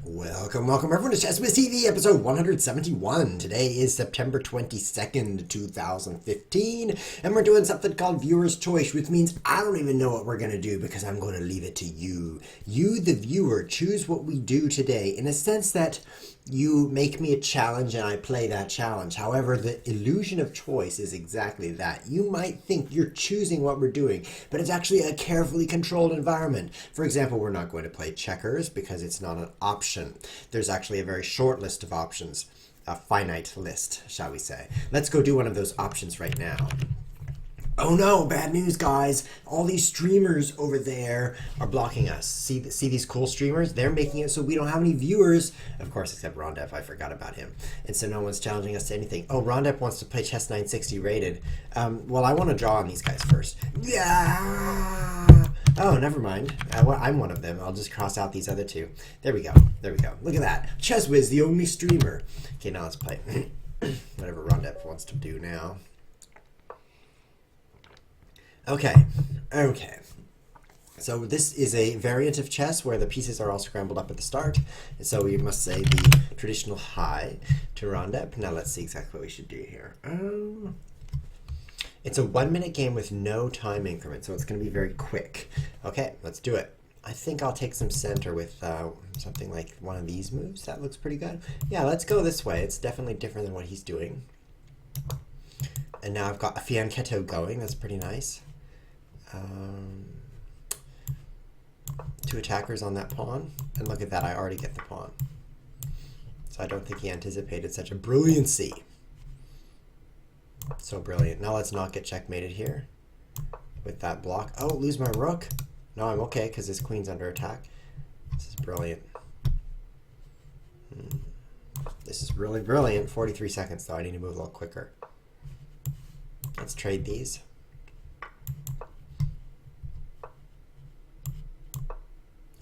Welcome everyone to Chesswiz TV, episode 171. Today is September 22nd, 2015, and we're doing something called Viewer's Choice, which means I don't even know what we're going to do because I'm going to leave it to you. You, the viewer, choose what we do today in a sense that you make me a challenge and I play that challenge. However, the illusion of choice is exactly that. You might think you're choosing what we're doing, but it's actually a carefully controlled environment. For example, we're not going to play checkers because it's not an option. There's actually a very short list of options, a finite list, shall we say. Let's go do one of those options right now. Oh no, bad news, guys. All these streamers over there are blocking us. See these cool streamers? They're making it so we don't have any viewers. Of course, except Rondep. I forgot about him. And so no one's challenging us to anything. Oh, Rondep wants to play Chess 960 rated. Well, I want to draw on these guys first. Yeah! Oh, never mind. I'm one of them. I'll just cross out these other two. There we go. There we go. Look at that. Chesswiz, the only streamer. Okay, now let's play whatever Rondep wants to do now. Okay. So this is a variant of chess where the pieces are all scrambled up at the start. And so we must say the traditional hi to Rondep. Now let's see exactly what we should do here. It's a 1 minute game with no time increment, so it's going to be very quick. Okay, let's do it. I think I'll take some center with something like one of these moves. That looks pretty good. Yeah, let's go this way. It's definitely different than what he's doing. And now I've got a fianchetto going. That's pretty nice. Two attackers on that pawn. And look at that, I already get the pawn. So I don't think he anticipated such a brilliancy. So brilliant. Now let's not get checkmated here with that block. Oh, lose my rook. No, I'm okay because his queen's under attack. This is brilliant. This is really brilliant. 43 seconds though. I need to move a little quicker. Let's trade these.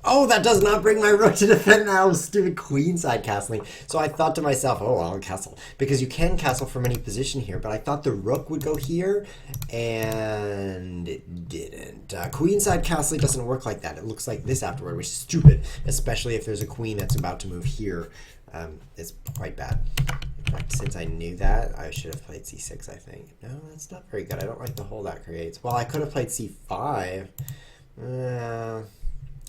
Oh, that does not bring my rook to defend now. Stupid queenside castling. So I thought to myself, oh, I'll castle. Because you can castle from any position here, but I thought the rook would go here, and it didn't. Queenside castling doesn't work like that. It looks like this afterward, which is stupid, especially if there's a queen that's about to move here. It's quite bad. In fact, since I knew that, I should have played c6, I think. No, that's not very good. I don't like the hole that creates. Well, I could have played c5.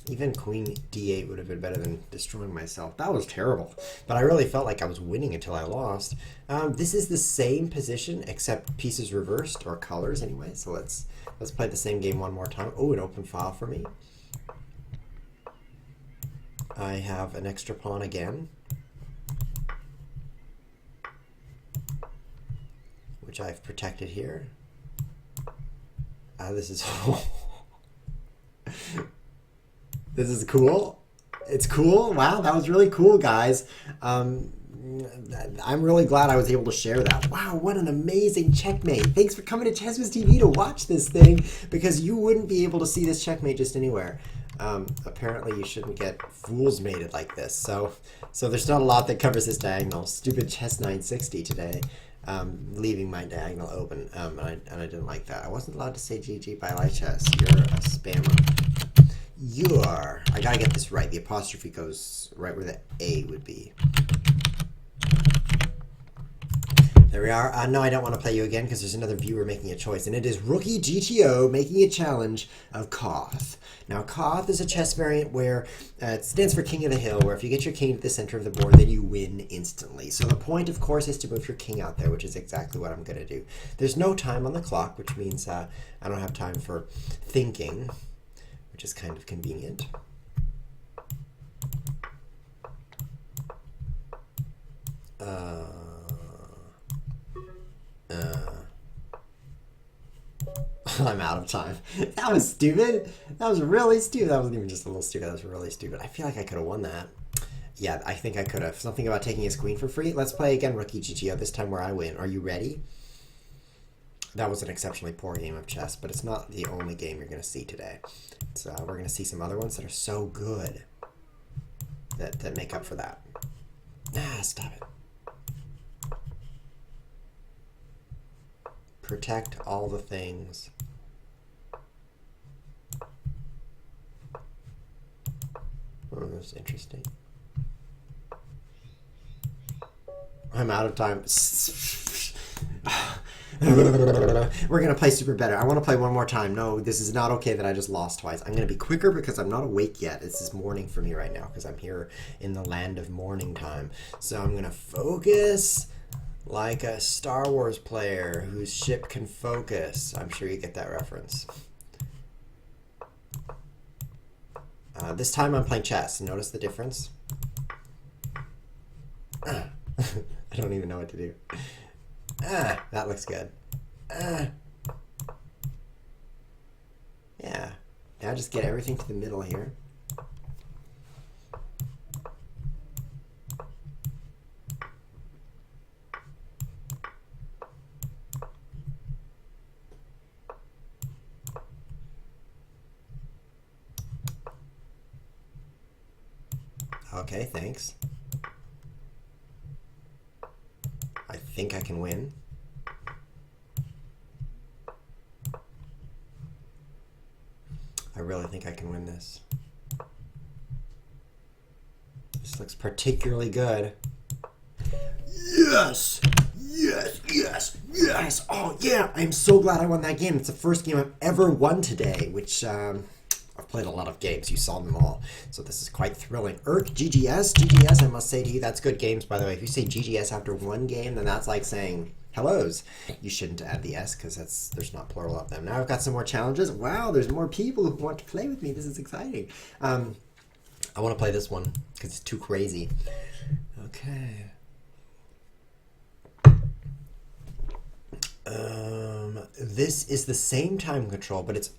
Even queen d8 would have been better than destroying myself. That was terrible. But I really felt like I was winning until I lost. This is the same position, except pieces reversed, or colors anyway. So let's play the same game one more time. Oh, an open file for me. I have an extra pawn again, which I've protected here. This is this is cool. It's cool. Wow, that was really cool, guys. I'm really glad I was able to share that. Wow, what an amazing checkmate. Thanks for coming to Chesswiz TV to watch this thing, because you wouldn't be able to see this checkmate just anywhere. Apparently you shouldn't get fools mated like this. So there's not a lot that covers this diagonal. Stupid chess 960 today. Leaving my diagonal open, and I didn't like that. I wasn't allowed to say GG by Light Chess. You're a spammer. I gotta get this right. The apostrophe goes right where the A would be. There we are. No, I don't want to play you again because there's another viewer making a choice, and it is Rookie GTO making a challenge of Koth. Now, Koth is a chess variant where it stands for King of the Hill, where if you get your king to the center of the board, then you win instantly. So the point, of course, is to move your king out there, which is exactly what I'm going to do. There's no time on the clock, which means I don't have time for thinking, which is kind of convenient. I'm out of time. That was stupid. That was really stupid. That wasn't even just a little stupid. That was really stupid. I feel like I could have won that. Yeah, I think I could have. Something about taking his queen for free. Let's play again, Rookie GTO, this time where I win. Are you ready? That was an exceptionally poor game of chess, but it's not the only game you're going to see today. So we're going to see some other ones that are so good that make up for that. Stop it. Protect all the things. Oh, that's interesting. I'm out of time. We're going to play super better. I want to play one more time. No, this is not okay that I just lost twice. I'm going to be quicker because I'm not awake yet. This is morning for me right now because I'm here in the land of morning time. So I'm going to focus like a Star Wars player whose ship can focus. I'm sure you get that reference. This time I'm playing chess. Notice the difference? I don't even know what to do. That looks good. Yeah. Now just get everything to the middle here. Okay, thanks. I think I can win. I really think I can win this. This looks particularly good. Yes! Yes, yes, yes! Oh, yeah! I'm so glad I won that game. It's the first game I've ever won today, which, I've played a lot of games. You saw them all. So this is quite thrilling. GGS. GGS, I must say to you, that's good games, by the way. If you say GGS after one game, then that's like saying hellos. You shouldn't add the S because there's not plural of them. Now I've got some more challenges. Wow, there's more people who want to play with me. This is exciting. I want to play this one because it's too crazy. Okay. This is the same time control, but it's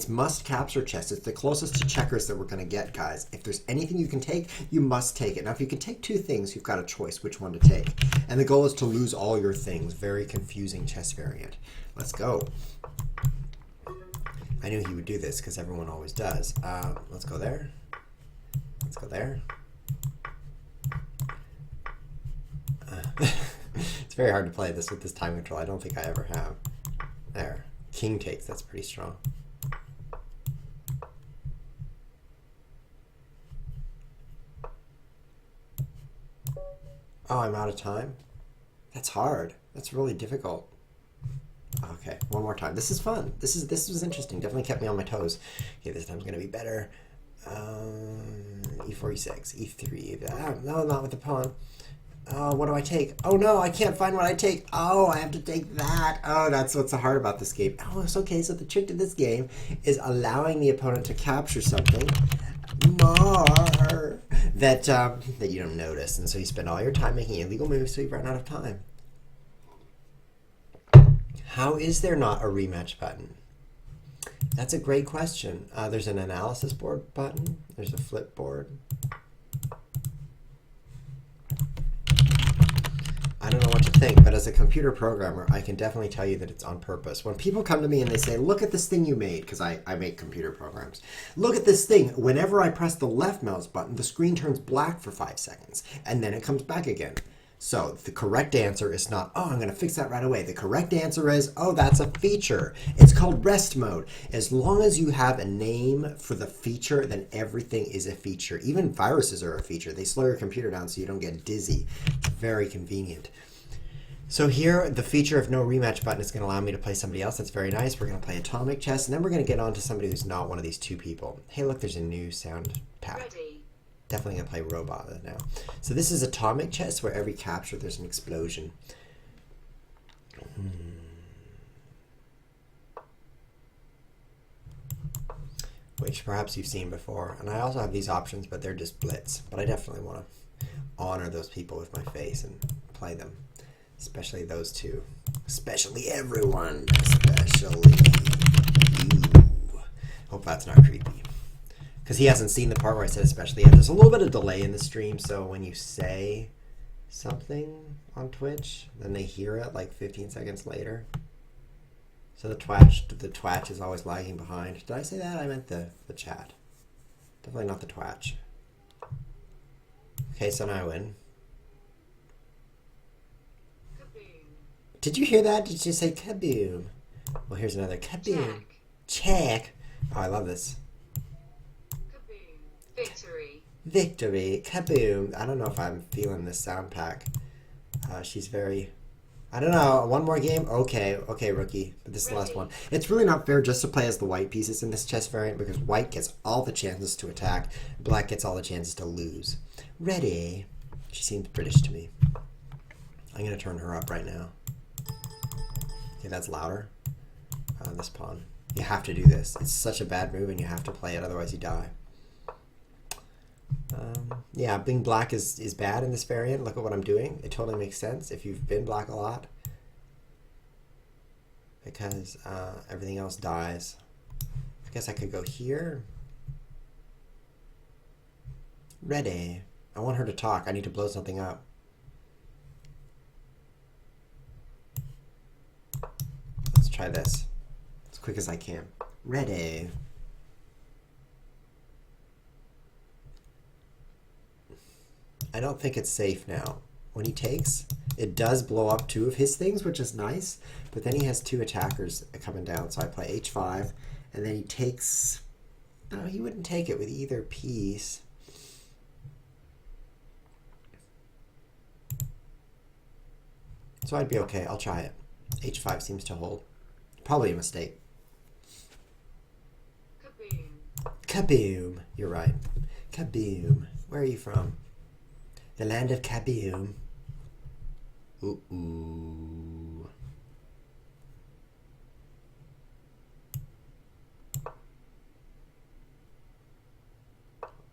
must capture chess. It's the closest to checkers that we're going to get, guys. If there's anything you can take, you must take it. Now, if you can take two things, you've got a choice which one to take. And the goal is to lose all your things. Very confusing chess variant. Let's go. I knew he would do this because everyone always does. Let's go there. Let's go there. It's very hard to play this with this time control. I don't think I ever have. There. King takes. That's pretty strong. Oh, I'm out of time? That's hard. That's really difficult. Okay, one more time. This is fun. This was interesting. Definitely kept me on my toes. Okay, this time's gonna be better. E4, E6, E3. No, not with the pawn. Oh, what do I take? Oh no, I can't find what I take. Oh, I have to take that. Oh, that's what's so hard about this game. Oh, it's okay. So the trick to this game is allowing the opponent to capture something more that you don't notice, and so you spend all your time making illegal moves, so you run out of time. How is there not a rematch button? That's a great question. There's an analysis board button. There's a flip board. I don't know what to think, but as a computer programmer, I can definitely tell you that it's on purpose. When people come to me and they say, look at this thing you made, because I make computer programs. Look at this thing. Whenever I press the left mouse button, the screen turns black for 5 seconds, and then it comes back again. So the correct answer is not, oh, I'm going to fix that right away. The correct answer is, oh, that's a feature. It's called rest mode. As long as you have a name for the feature, then everything is a feature. Even viruses are a feature. They slow your computer down so you don't get dizzy. It's very convenient. So here, the feature of no rematch button is going to allow me to play somebody else. That's very nice. We're going to play atomic chess, and then we're going to get on to somebody who's not one of these two people. Hey, look, there's a new sound pack. Ready. Definitely going to play robot now. So this is atomic chess, where every capture there's an explosion. Which perhaps you've seen before. And I also have these options, but they're just blitz. But I definitely want to honor those people with my face and play them. Especially those two. Especially everyone. Especially you. Hope that's not creepy. Because he hasn't seen the part where I said especially yet. There's a little bit of delay in the stream, so when you say something on Twitch, then they hear it like 15 seconds later. So the twatch is always lagging behind. Did I say that? I meant the chat. Definitely not the twatch. Okay, so now I win. Kaboom. Did you hear that? Did you say kaboom? Well, here's another kaboom. Check. Oh, I love this. Victory. Victory. Kaboom. I don't know if I'm feeling this sound pack. She's very... I don't know. One more game? Okay, rookie. But this is the last one. It's really not fair just to play as the white pieces in this chess variant because white gets all the chances to attack, black gets all the chances to lose. Ready. She seems British to me. I'm going to turn her up right now. Okay, that's louder. This pawn. You have to do this. It's such a bad move and you have to play it, otherwise you die. Yeah, being black is bad in this variant. Look at what I'm doing. It totally makes sense if you've been black a lot. Because everything else dies. I guess I could go here. Ready. I want her to talk. I need to blow something up. Let's try this. As quick as I can. Ready. I don't think it's safe now. When he takes, it does blow up two of his things, which is nice, but then he has two attackers coming down, so I play h5, and then he takes... No, he wouldn't take it with either piece. So I'd be okay. I'll try it. h5 seems to hold. Probably a mistake. Kaboom. Kaboom. You're right. Kaboom. Where are you from? The land of Kaboom. Ooh.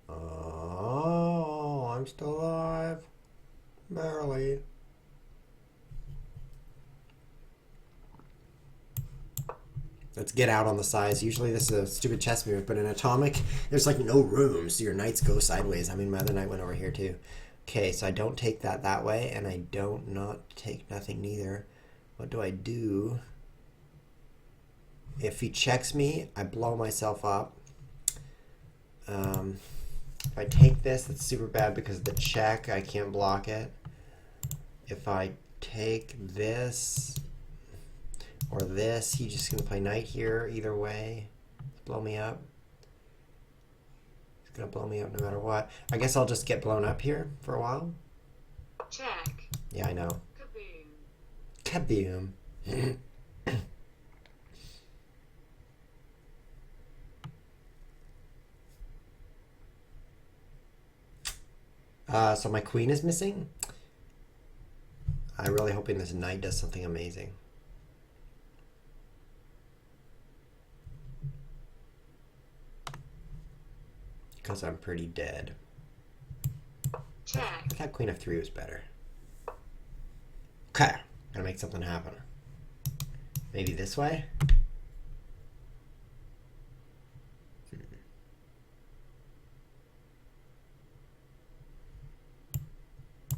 Oh, I'm still alive. Barely. Let's get out on the sides. Usually this is a stupid chess move, but in Atomic, there's like no room, so your knights go sideways. I mean, my other knight went over here too. Okay, so I don't take that way, and I don't not take nothing neither. What do I do? If he checks me, I blow myself up. If I take this, that's super bad because of the check. I can't block it. If I take this or this, he's just going to play knight here. Either way, blow me up. Gonna blow me up no matter what. I guess I'll just get blown up here for a while. Check. Yeah, I know. Kaboom. Kaboom. So my queen is missing. I'm really hoping this knight does something amazing. Because I'm pretty dead. Check. I thought queen f3 was better. Okay, gotta make something happen. Maybe this way?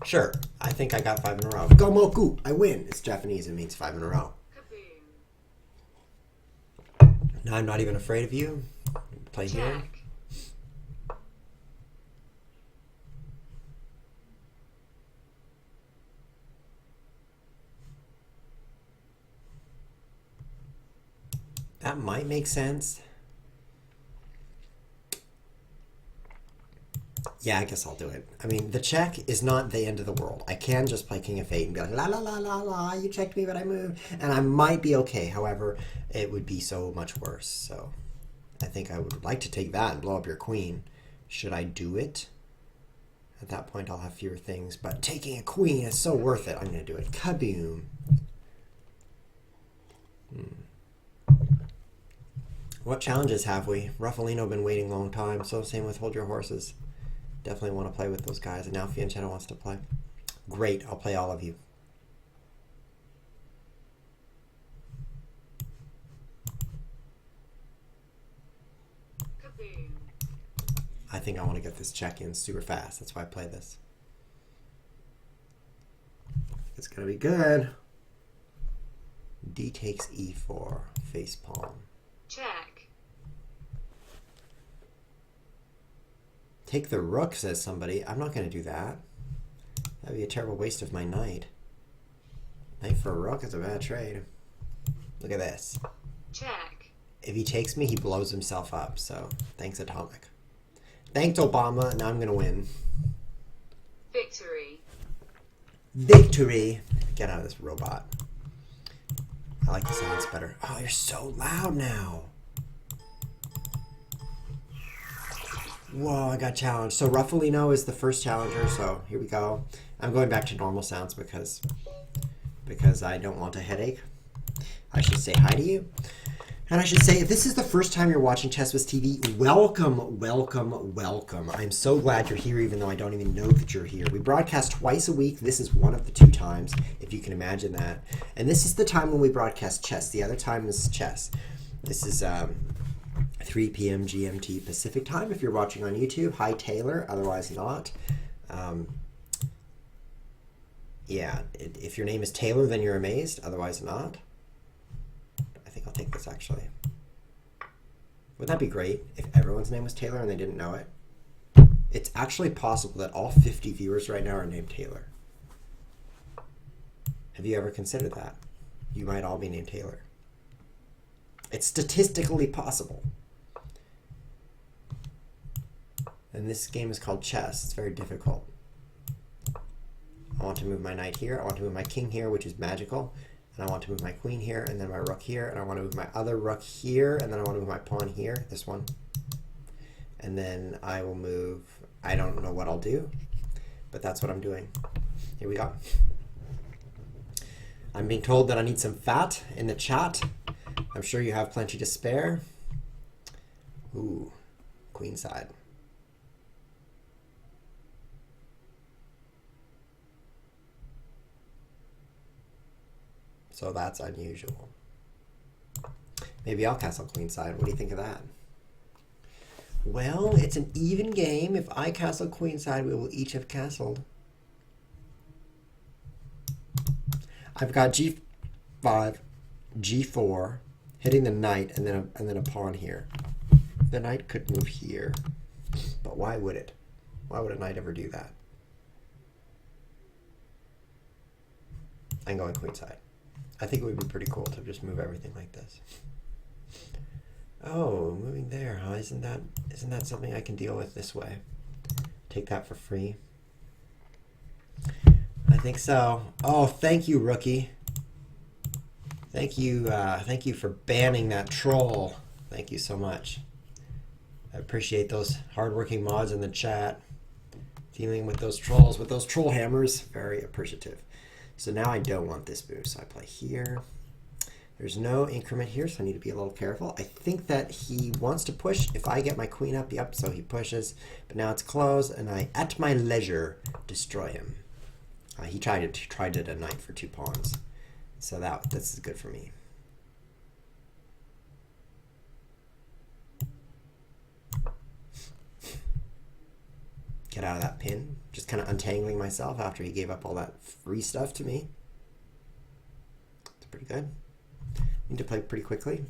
Sure, I think I got 5 in a row. Gomoku! I win! It's Japanese, it means 5 in a row. Kaboom. Now I'm not even afraid of you. Play here. Check. That might make sense. Yeah, I guess I'll do it. I mean, the check is not the end of the world. I can just play King of Fate and be like, la la la la la, you checked me but I moved. And I might be okay. However, it would be so much worse. So I think I would like to take that and blow up your queen. Should I do it? At that point, I'll have fewer things. But taking a queen is so worth it. I'm going to do it. Kaboom. What challenges have we? Ruffalino been waiting a long time, so same with Hold Your Horses. Definitely want to play with those guys, and now Fianchetto wants to play. Great, I'll play all of you. Kaboom. I think I want to get this check in super fast, that's why I play this. It's gonna be good. D takes E4, face palm. Check. Take the rook, says somebody. I'm not going to do that. That'd be a terrible waste of my knight. Knight for a rook is a bad trade. Look at this. Check. If he takes me, he blows himself up. So, thanks, Atomic. Thanks, Obama. Now I'm going to win. Victory. Victory! Get out of this robot. I like the sounds better. Oh, you're so loud now. Whoa, I got challenged. So Ruffalino is the first challenger, so here we go. I'm going back to normal sounds because I don't want a headache. I should say hi to you. And I should say, if this is the first time you're watching Chess with TV, welcome, welcome, welcome. I'm so glad you're here, even though I don't even know that you're here. We broadcast twice a week. This is one of the 2 times, if you can imagine that. And this is the time when we broadcast chess. The other time is chess. This is 3 p.m. GMT Pacific time. If you're watching on YouTube, hi Taylor, otherwise not. Yeah, if your name is Taylor, then you're amazed, otherwise not. I think I'll take this, actually. Wouldn't that be great if everyone's name was Taylor and they didn't know it? It's actually possible that all 50 viewers right now are named Taylor. Have you ever considered that? You might all be named Taylor. It's statistically possible. And this game is called chess. It's very difficult. I want to move my knight here. I want to move my king here, which is magical. And I want to move my queen here, and then my rook here. And I want to move my other rook here, and then I want to move my pawn here, this one. And then I will move, I don't know what I'll do, but that's what I'm doing. Here we go. I'm being told that I need some fat in the chat. I'm sure you have plenty to spare. Ooh, queen side. So that's unusual. Maybe I'll castle queenside. What do you think of that? Well, it's an even game. If I castle queenside, we will each have castled. I've got g5, g4, hitting the knight, and then a pawn here. The knight could move here, but why would it? Why would a knight ever do that? I'm going queenside. I think it would be pretty cool to just move everything like this. Oh, moving there, huh? Isn't that something I can deal with this way? Take that for free. I think so. Oh, thank you, rookie. Thank you for banning that troll. Thank you so much. I appreciate those hardworking mods in the chat. Dealing with those trolls, with those troll hammers. Very appreciative. So now I don't want this move, so I play here. There's no increment here, so I need to be a little careful. I think that he wants to push. If I get my queen up, yep, so he pushes. But now it's closed, and I, at my leisure, destroy him. He tried it a knight for 2 pawns. So this is good for me. Get out of that pin. Just kind of untangling myself after he gave up all that free stuff to me. It's pretty good. Need to play pretty quickly.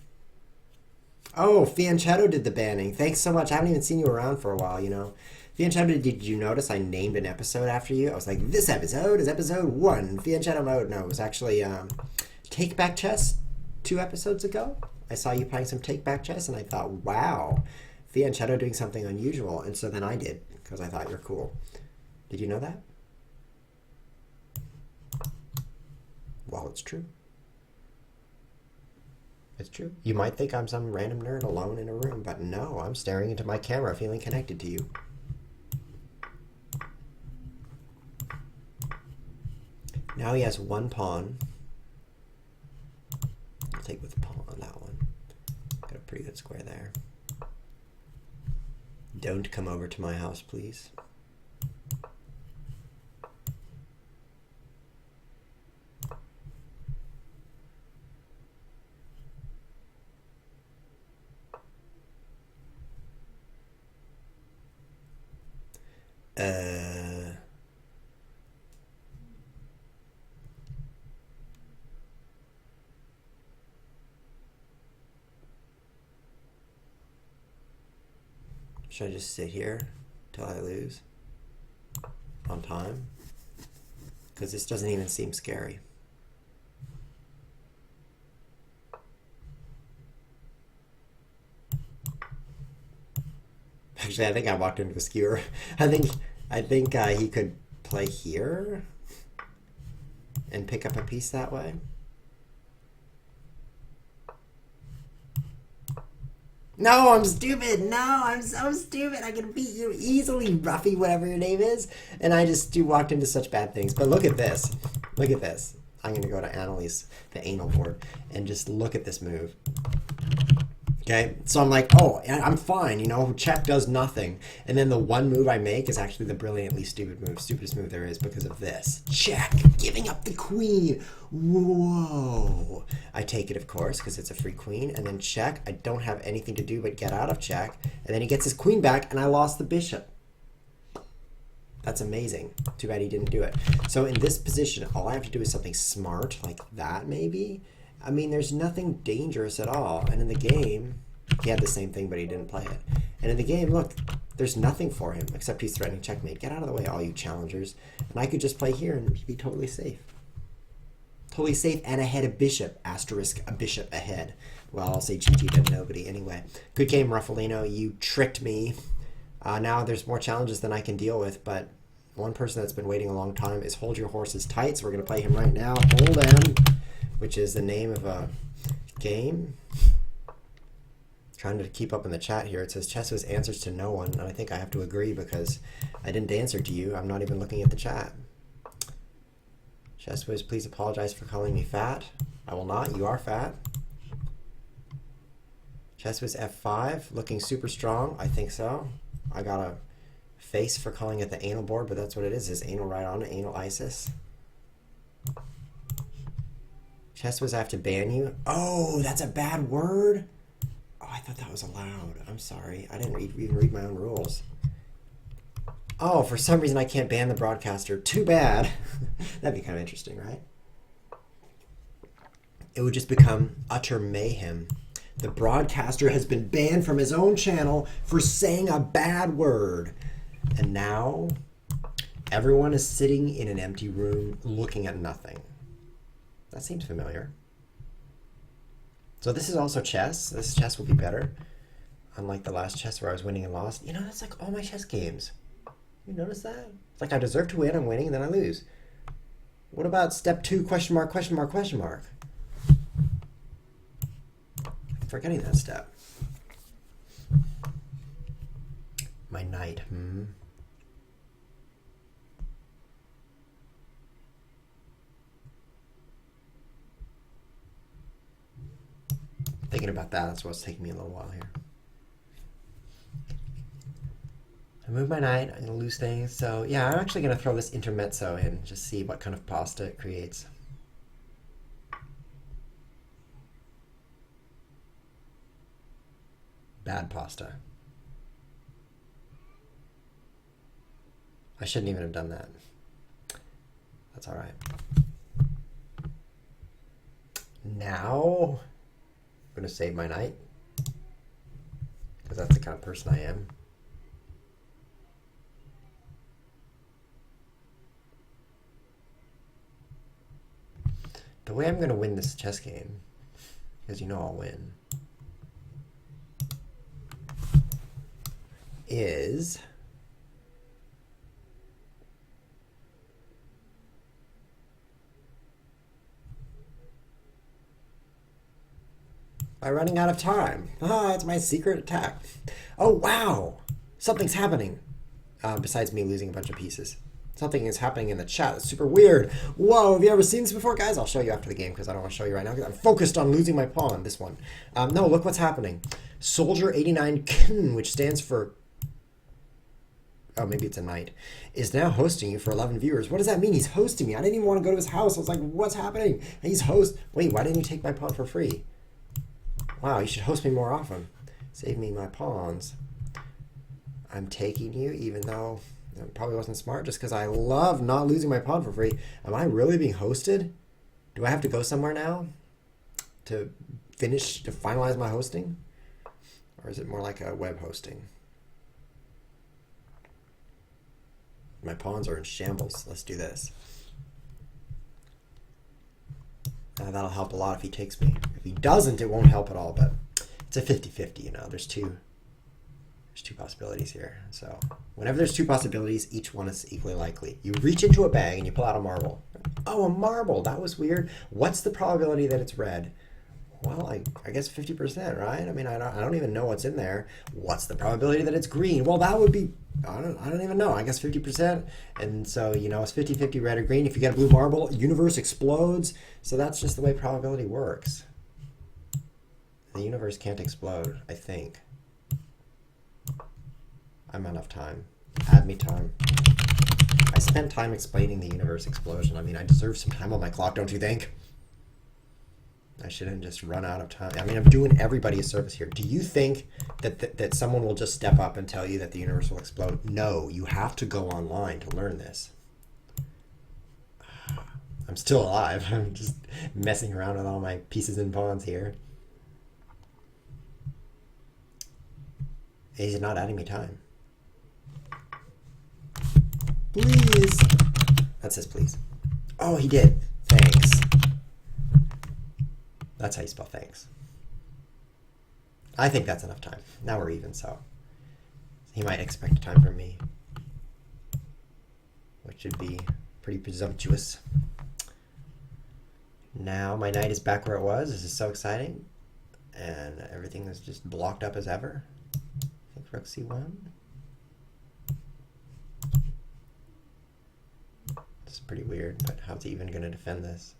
Oh, Fianchetto did the banning. Thanks so much. I haven't even seen you around for a while, you know. Fianchetto, did you notice I named an episode after you? I was like, this episode is episode 1, Fianchetto mode. No, it was actually Take Back Chess 2 episodes ago. I saw you playing some Take Back Chess, and I thought, wow, Fianchetto doing something unusual. And so then I did, because I thought you're cool. Did you know that? Well, it's true. It's true. You might think I'm some random nerd alone in a room, but no, I'm staring into my camera, feeling connected to you. Now he has 1 pawn. I'll take with the pawn on that one. Got a pretty good square there. Don't come over to my house, please. Should I just sit here till I lose on time? Because this doesn't even seem scary. Actually, I think I walked into a skewer. I think he could play here. and pick up a piece that way? No, I'm stupid. No, I'm so stupid. I can beat you easily, Ruffy, whatever your name is. And I just walked into such bad things. But look at this. Look at this. I'm going to go to Annalise, the anal board, and just look at this move. Okay, so I'm like, oh, I'm fine, you know, check does nothing. And then the one move I make is actually the brilliantly stupid move, stupidest move there is because of this. Check, giving up the queen. Whoa. I take it, of course, because it's a free queen. And then check, I don't have anything to do but get out of check. And then he gets his queen back, and I lost the bishop. That's amazing. Too bad he didn't do it. So in this position, all I have to do is something smart, like that maybe. I mean, there's nothing dangerous at all. And in the game, he had the same thing, but he didn't play it. And in the game, look, there's nothing for him except he's threatening checkmate. Get out of the way, all you challengers. And I could just play here and be totally safe. Totally safe and ahead of bishop. Asterisk, a bishop ahead. Well, I'll say GG to nobody anyway. Good game, Ruffalino. You tricked me. Now there's more challenges than I can deal with, but one person that's been waiting a long time is Hold Your Horses Tight. So we're going to play him right now. Hold M, which is the name of a game. Trying to keep up in the chat here. It says Chess answers to no one, and I think I have to agree because I didn't answer to you. I'm not even looking at the chat. Chess please apologize for calling me fat. I will not. You are fat. Chess F5, looking super strong. I think so. I got a face for calling it the anal board, but that's what it is anal right on it, anal ISIS. Chess I have to ban you. Oh, that's a bad word? Oh, I thought that was allowed. I'm sorry. I didn't even read my own rules. Oh, for some reason I can't ban the broadcaster. Too bad. That'd be kind of interesting, right? It would just become utter mayhem. The broadcaster has been banned from his own channel for saying a bad word. And now everyone is sitting in an empty room looking at nothing. That seems familiar. So this is also chess. This chess will be better. Unlike the last chess where I was winning and lost. You know, that's like all my chess games. You notice that? It's like I deserve to win, I'm winning, and then I lose. What about step 2, question mark, question mark, question mark? I'm forgetting that step. My knight, Thinking about that, that's what's taking me a little while here. I move my knight, I'm going to lose things. So yeah, I'm actually going to throw this intermezzo in, just see what kind of pasta it creates. Bad pasta. I shouldn't even have done that. That's all right. Now, I'm going to save my knight, because that's the kind of person I am. The way I'm going to win this chess game, because you know I'll win, is by running out of time. Ah, it's my secret attack. Oh, wow. Something's happening. Besides me losing a bunch of pieces. Something is happening in the chat. It's super weird. Whoa, have you ever seen this before, guys? I'll show you after the game because I don't want to show you right now because I'm focused on losing my pawn, this one. No, look what's happening. Soldier 89, which stands for... Oh, maybe it's a knight, is now hosting you for 11 viewers. What does that mean? He's hosting me. I didn't even want to go to his house. I was like, what's happening? And he's host. Wait, why didn't you take my pawn for free? Wow, you should host me more often. Save me my pawns. I'm taking you, even though it probably wasn't smart, just because I love not losing my pawn for free. Am I really being hosted? Do I have to go somewhere now to finalize my hosting? Or is it more like a web hosting? My pawns are in shambles. Let's do this. That'll help a lot if he takes me. If he doesn't, it won't help at all, but it's a 50-50, you know. There's two possibilities here. So whenever there's two possibilities, each one is equally likely. You reach into a bag and you pull out a marble. Oh, a marble. That was weird. What's the probability that it's red? Well, I guess 50%, right? I mean, I don't even know what's in there. What's the probability that it's green? Well, that would be, I don't even know. I guess 50%. And so, you know, it's 50-50 red or green. If you get a blue marble, universe explodes. So that's just the way probability works. The universe can't explode, I think. I'm out of time. Add me time. I spent time explaining the universe explosion. I mean, I deserve some time on my clock, don't you think? I shouldn't just run out of time. I mean, I'm doing everybody a service here. Do you think that someone will just step up and tell you that the universe will explode? No, you have to go online to learn this. I'm still alive. I'm just messing around with all my pieces and pawns here. He's not adding me time. Please. That says please. Oh, he did. Thanks. That's how you spell thanks. I think that's enough time. Now we're even, so he might expect time from me, which would be pretty presumptuous. Now my knight is back where it was. This is so exciting. And everything is just blocked up as ever. I think rook c1. This is pretty weird, but how's he even going to defend this?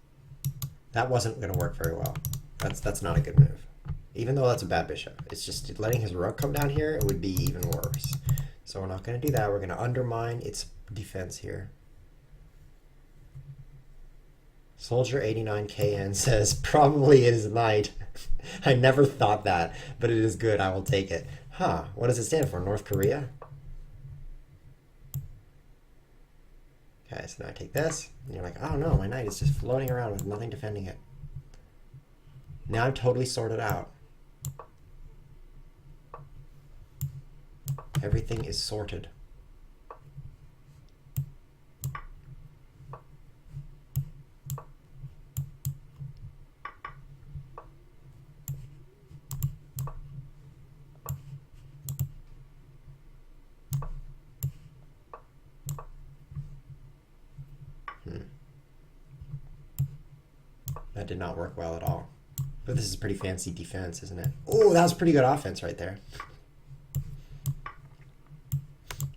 That wasn't going to work very well. That's not a good move. Even though that's a bad bishop. It's just letting his rook come down here, it would be even worse. So we're not going to do that. We're going to undermine its defense here. Soldier 89KN says, probably it is knight. I never thought that, but it is good. I will take it. Huh. What does it stand for? North Korea? Okay, so now I take this, and you're like, oh no, my knight is just floating around with nothing defending it. Now I'm totally sorted out. Everything is sorted. That did not work well at all. But this is pretty fancy defense, isn't it? Oh, that was pretty good offense right there.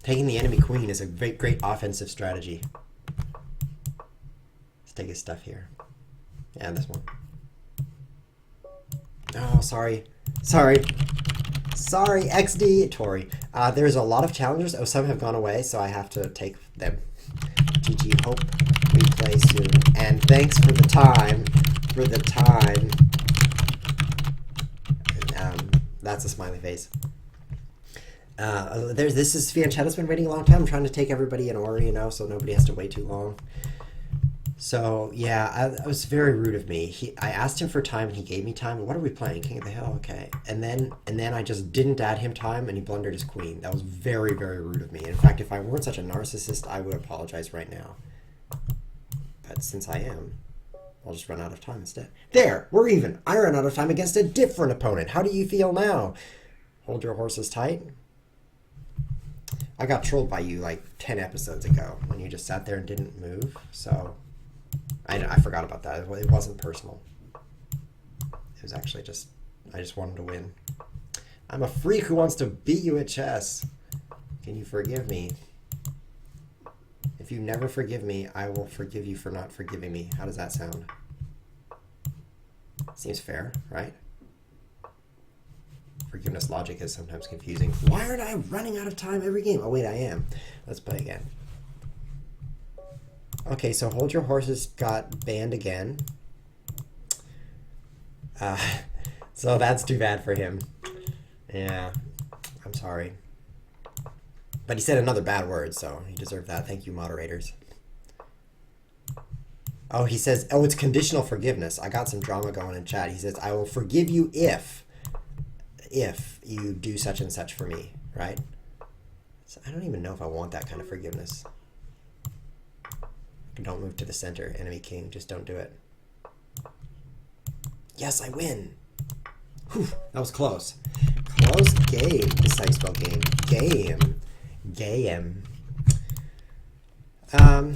Taking the enemy queen is a great offensive strategy. Let's take his stuff here. Yeah, this one. Oh, sorry. Sorry, XD, Tori. There's a lot of challengers. Oh, some have gone away, so I have to take them. GG, hope we play soon. And thanks for the time. That's a smiley face. This is Fiancetta's been waiting a long time. I'm trying to take everybody in order, you know, so nobody has to wait too long. So yeah, I was very rude of me. I asked him for time and he gave me time. What are we playing? King of the Hill, okay. And then I just didn't add him time and he blundered his queen. That was very, very rude of me. In fact, if I weren't such a narcissist, I would apologize right now. But since I am, I'll just run out of time instead. There, we're even. I ran out of time against a different opponent. How do you feel now? Hold your horses tight. I got trolled by you like 10 episodes ago when you just sat there and didn't move. So I forgot about that. It wasn't personal. It was actually just, I just wanted to win. I'm a freak who wants to beat you at chess. Can you forgive me? If you never forgive me, I will forgive you for not forgiving me. How does that sound? Seems fair, right? Forgiveness logic is sometimes confusing. Why aren't I running out of time every game? Oh, wait, I am. Let's play again. Okay, so Hold Your Horses got banned again. So that's too bad for him. Yeah, I'm sorry. But he said another bad word, so he deserved that. Thank you, moderators. Oh, he says, oh, it's conditional forgiveness. I got some drama going in chat. He says, I will forgive you if you do such and such for me, right? So I don't even know if I want that kind of forgiveness. Don't move to the center, enemy king. Just don't do it. Yes, I win. Whew, that was close. Close game. This is how you spell game. Game.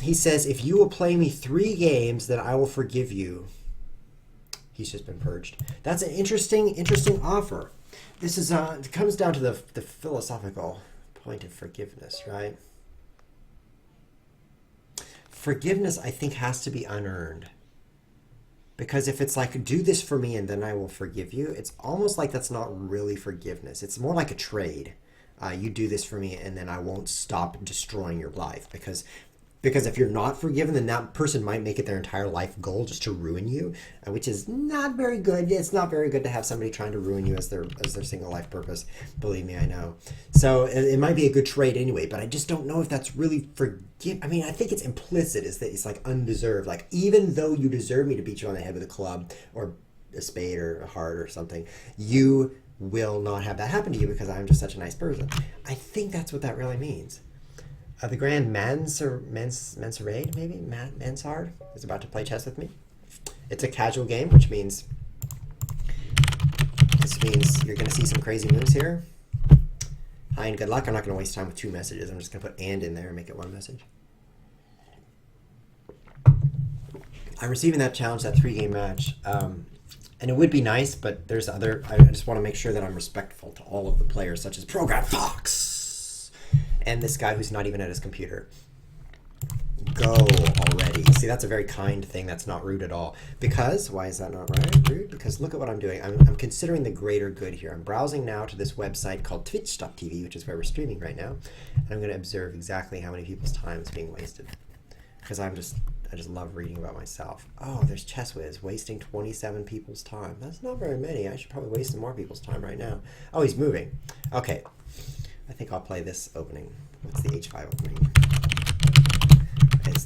He says, if you will play me 3 games, then I will forgive you. He's just been purged. That's an interesting offer. This is it comes down to the philosophical point of forgiveness, right? Forgiveness, I think, has to be unearned. Because if it's like, do this for me and then I will forgive you, it's almost like that's not really forgiveness. It's more like a trade. You do this for me and then I won't stop destroying your life. Because if you're not forgiven, then that person might make it their entire life goal just to ruin you, which is not very good. It's not very good to have somebody trying to ruin you as their single life purpose. Believe me, I know. So it might be a good trade anyway, but I just don't know if that's really I mean, I think it's implicit is that it's like undeserved. Like, even though you deserve me to beat you on the head with a club or a spade or a heart or something, you will not have that happen to you because I'm just such a nice person. I think that's what that really means. The Grand Mansarade, maybe? Mansard is about to play chess with me. It's a casual game, which means you're going to see some crazy moves here. Hi and good luck. I'm not going to waste time with 2 messages. I'm just going to put and in there and make it 1 message. I'm receiving that challenge, that 3-game match. And it would be nice, but there's other... I just want to make sure that I'm respectful to all of the players, such as Program Fox! And this guy who's not even at his computer. Go already. See, that's a very kind thing. That's not rude at all. Because, why is that not right? Rude? Because look at what I'm doing. I'm considering the greater good here. I'm browsing now to this website called twitch.tv, which is where we're streaming right now. And I'm going to observe exactly how many people's time is being wasted. Because I just love reading about myself. Oh, there's ChessWiz wasting 27 people's time. That's not very many. I should probably waste some more people's time right now. Oh, he's moving. Okay. I think I'll play this opening. What's the H5 opening?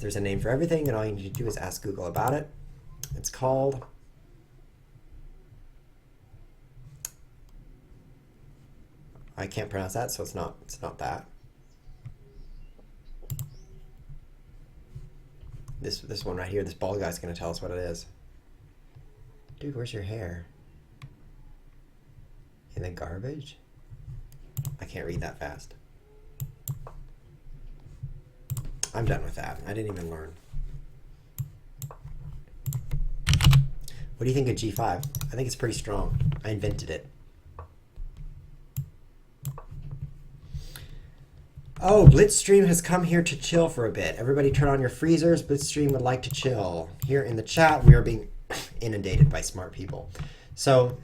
There's a name for everything, and all you need to do is ask Google about it. It's called... I can't pronounce that, so it's not that. This one right here, this bald guy's going to tell us what it is. Dude, where's your hair? In the garbage? I can't read that fast. I'm done with that. I didn't even learn. What do you think of G5? I think it's pretty strong. I invented it. Oh, Blitzstream has come here to chill for a bit. Everybody turn on your freezers. Blitzstream would like to chill. Here in the chat, we are being inundated by smart people. So,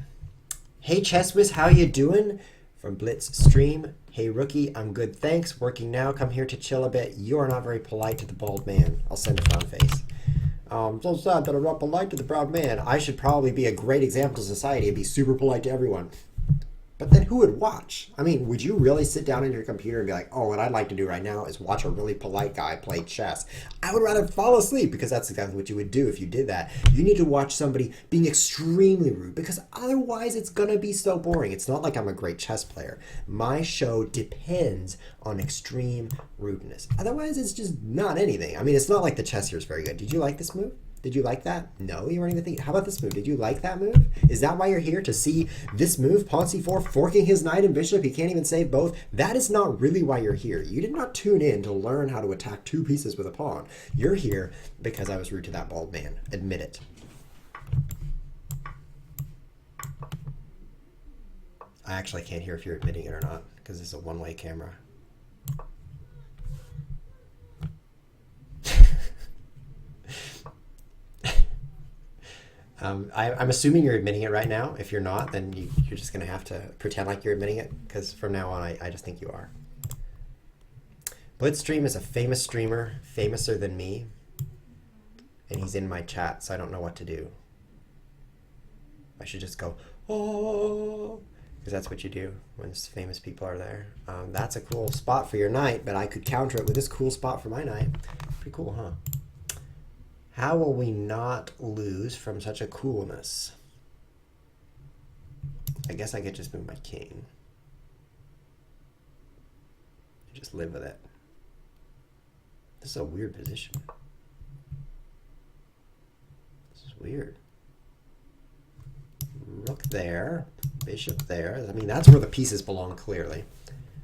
hey ChessWiz, how you doing? From Blitzstream. Hey rookie, I'm good, thanks. Working now, come here to chill a bit. You are not very polite to the bald man. I'll send a frown face. I'm so sad that I'm not polite to the proud man. I should probably be a great example to society and be super polite to everyone. But then who would watch? I mean, would you really sit down in your computer and be like, oh, what I'd like to do right now is watch a really polite guy play chess? I would rather fall asleep, because that's exactly what you would do if you did that. You need to watch somebody being extremely rude, because otherwise it's going to be so boring. It's not like I'm a great chess player. My show depends on extreme rudeness. Otherwise, it's just not anything. I mean, it's not like the chess here is very good. Did you like this move? Did you like that? No, you weren't even thinking. How about this move? Did you like that move? Is that why you're here, to see this move? Pawn c4, forking his knight and bishop. He can't even save both. That is not really why you're here. You did not tune in to learn how to attack 2 pieces with a pawn. You're here because I was rude to that bald man. Admit it. I actually can't hear if you're admitting it or not, because it's a one-way camera. I'm assuming you're admitting it right now. If you're not, then you're just going to have to pretend like you're admitting it, because from now on, I just think you are. Blitzstream is a famous streamer, famouser than me, and he's in my chat, so I don't know what to do. I should just go, oh, because that's what you do when famous people are there. That's a cool spot for your knight, but I could counter it with this cool spot for my knight. Pretty cool, huh? How will we not lose from such a coolness? I guess I could just move my king. Just live with it. This is a weird position. This is weird. Rook there, bishop there. I mean, that's where the pieces belong, clearly.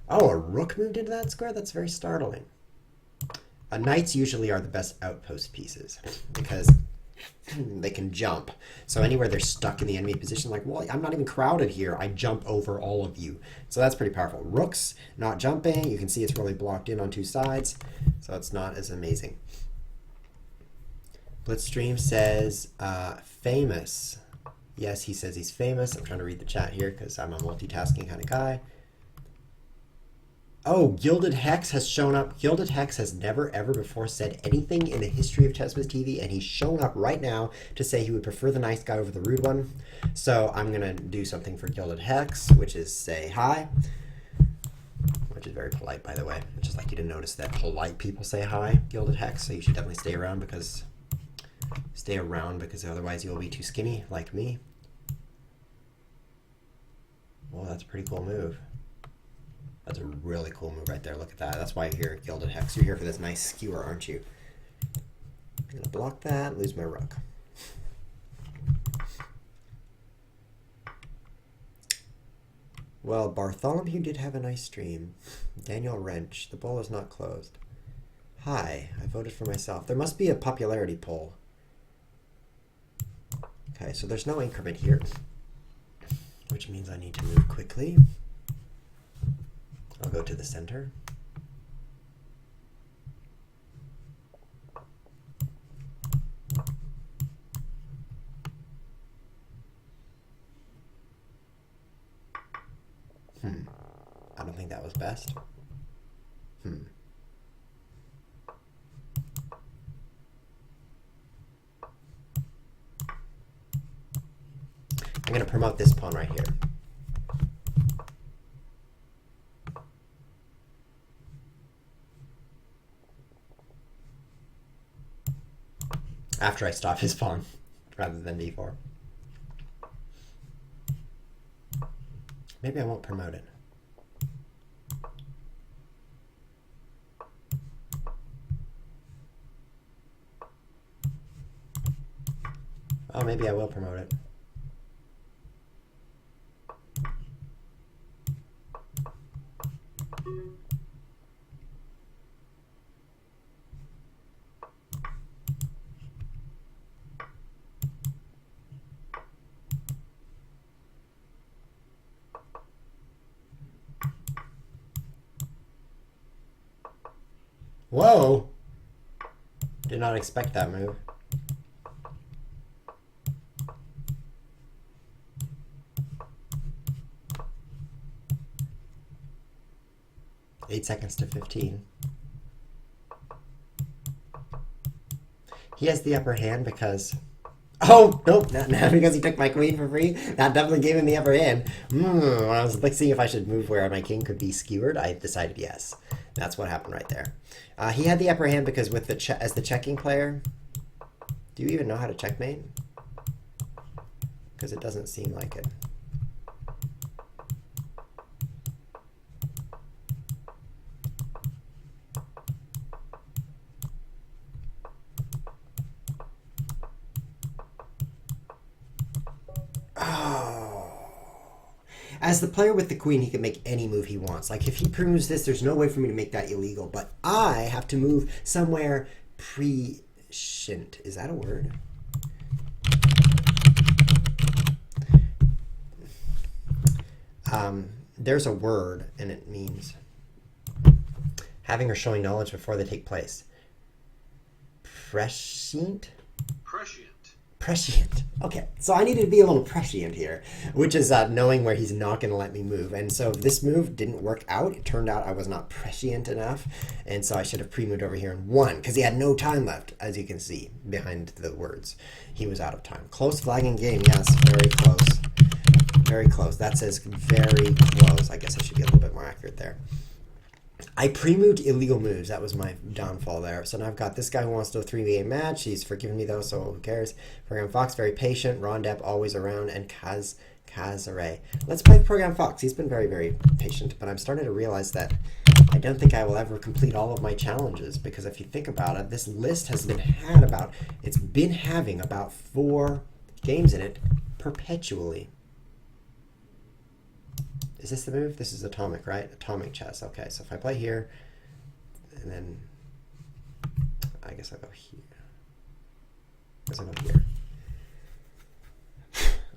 Oh, a rook moved into that square? That's very startling. Knights usually are the best outpost pieces because they can jump. So anywhere they're stuck in the enemy position, like, well, I'm not even crowded here. I jump over all of you. So that's pretty powerful. Rooks, not jumping. You can see it's really blocked in on two sides. So it's not as amazing. Blitzstream says, famous. Yes, he says he's famous. I'm trying to read the chat here because I'm a multitasking kind of guy. Oh, Gilded Hex has shown up. Gilded Hex has never, ever before said anything in the history of Chesswiz TV, and he's shown up right now to say he would prefer the nice guy over the rude one. So I'm going to do something for Gilded Hex, which is say hi, which is very polite, by the way. I'd just like you to notice that polite people say hi, Gilded Hex, so you should definitely stay around because otherwise you'll be too skinny, like me. Well, that's a pretty cool move. That's a really cool move right there. Look at that. That's why you're here, Gilded Hex. You're here for this nice skewer, aren't you? I'm going to block that, lose my rook. Well, Bartholomew did have a nice stream. Daniel Wrench, the poll is not closed. Hi, I voted for myself. There must be a popularity poll. Okay, so there's no increment here, which means I need to move quickly. I'll go to the center. I don't think that was best. I'm going to promote this pawn right here. After I stop his pawn, rather than d4. Maybe I won't promote it. Oh, maybe I will promote it. Whoa! Did not expect that move. Eight seconds to 15. He has the upper hand because... Oh, nope, not because he took my queen for free. That definitely gave him the upper hand. When I was like seeing if I should move where my king could be skewered, I decided yes. That's what happened right there. He had the upper hand because with the as the checking player, do you even know how to checkmate? Because it doesn't seem like it. As the player with the queen, he can make any move he wants. Like if he proves this, there's no way for me to make that illegal. But I have to move somewhere prescient. Is that a word? There's a word, and it means having or showing knowledge before they take place. Prescient? Prescient. Prescient. Okay, so I needed to be a little prescient here, which is knowing where he's not going to let me move. And so this move didn't work out. It turned out I was not prescient enough, and so I should have pre-moved over here and won, because he had no time left, as you can see behind the words. He was out of time. Close flagging game, yes, very close. Very close. That says very close. I guess I should be a little bit more accurate there. I pre-moved illegal moves. That was my downfall there. So now I've got this guy who wants to do a 3v8 match. He's forgiven me though, so who cares? Program Fox, very patient. Rondep, always around. And Kazare. Let's play Program Fox. He's been very, very patient, but I'm starting to realize that I don't think I will ever complete all of my challenges, because if you think about it, this list has been it's been having about 4 games in it perpetually. Is this the move? This is atomic, right? Atomic chess. Okay, so if I play here, and then guess I'll go here. I guess I'll go here.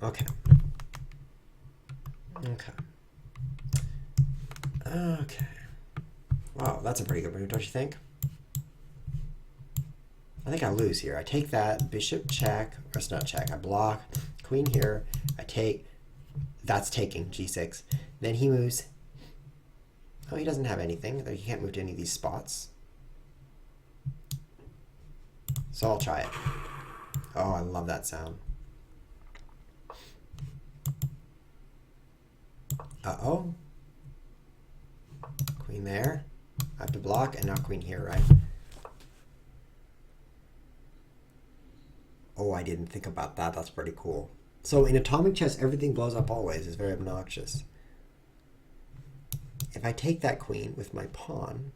Okay. Okay. Okay. Wow, that's a pretty good move, don't you think? I think I lose here. I take that, bishop check, or it's not check, I block, queen here, I take, that's taking, g6. Then he moves, oh, he doesn't have anything, he can't move to any of these spots. So I'll try it. Oh, I love that sound. Uh-oh. Queen there. I have to block, and now queen here, right? Oh, I didn't think about that. That's pretty cool. So in atomic chess, everything blows up always. It's very obnoxious. If I take that queen with my pawn,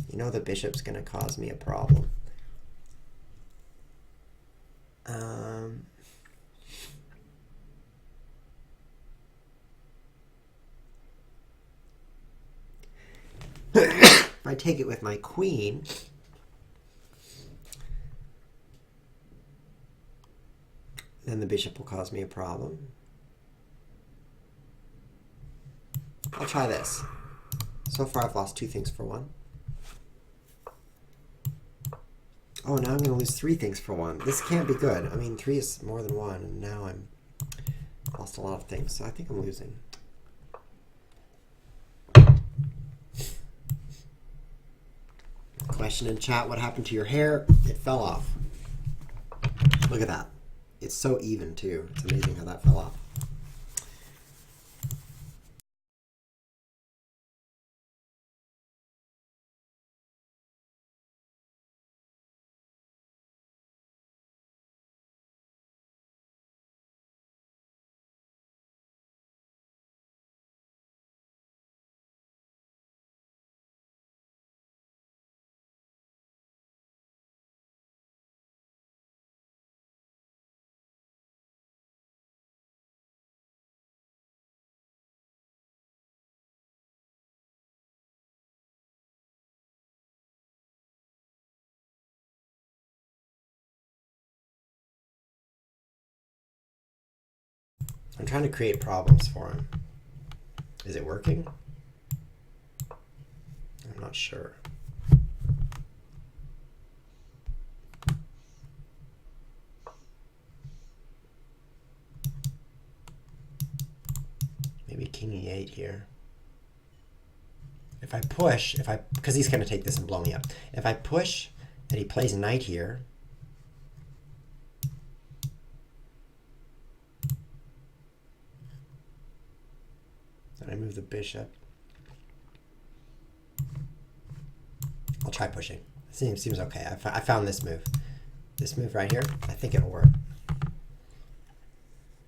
you know the bishop's going to cause me a problem. If I take it with my queen, then the bishop will cause me a problem. I'll try this. So far I've lost 2 things for 1. Oh, now I'm going to lose 3 things for 1. This can't be good. I mean, 3 is more than 1, and now I'm lost a lot of things, so I think I'm losing. Question in chat, what happened to your hair? It fell off. Look at that. It's so even, too. It's amazing how that fell off. I'm trying to create problems for him. Is it working? I'm not sure. Maybe king e8 here. If I push, because he's going to take this and blow me up. If I push and he plays knight here, then I move the bishop. I'll try pushing. Seems okay. I found this move. This move right here, I think it'll work.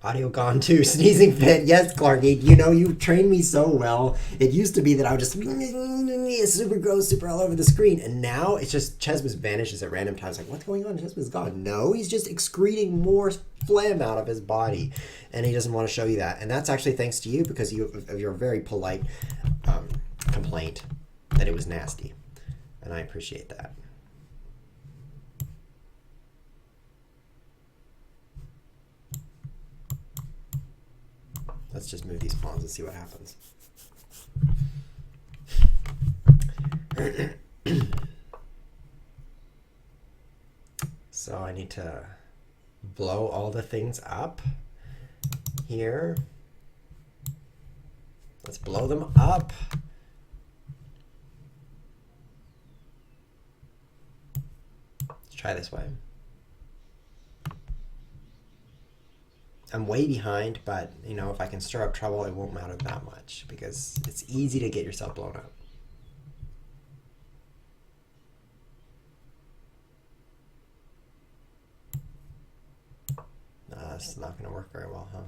Audio gone too. Sneezing fit. Yes, Clarky. You know, you trained me so well. It used to be that I would just super gross, super all over the screen. And now it's just Chesmas vanishes at random times. Like, what's going on? Chesmas gone. No, he's just excreting more phlegm out of his body. And he doesn't want to show you that. And that's actually thanks to you because of your very polite complaint that it was nasty. And I appreciate that. Let's just move these pawns and see what happens. So I need to blow all the things up here. Let's blow them up. Let's try this way. I'm way behind, but you know, if I can stir up trouble, it won't matter that much because it's easy to get yourself blown up. It's not going to work very well, huh?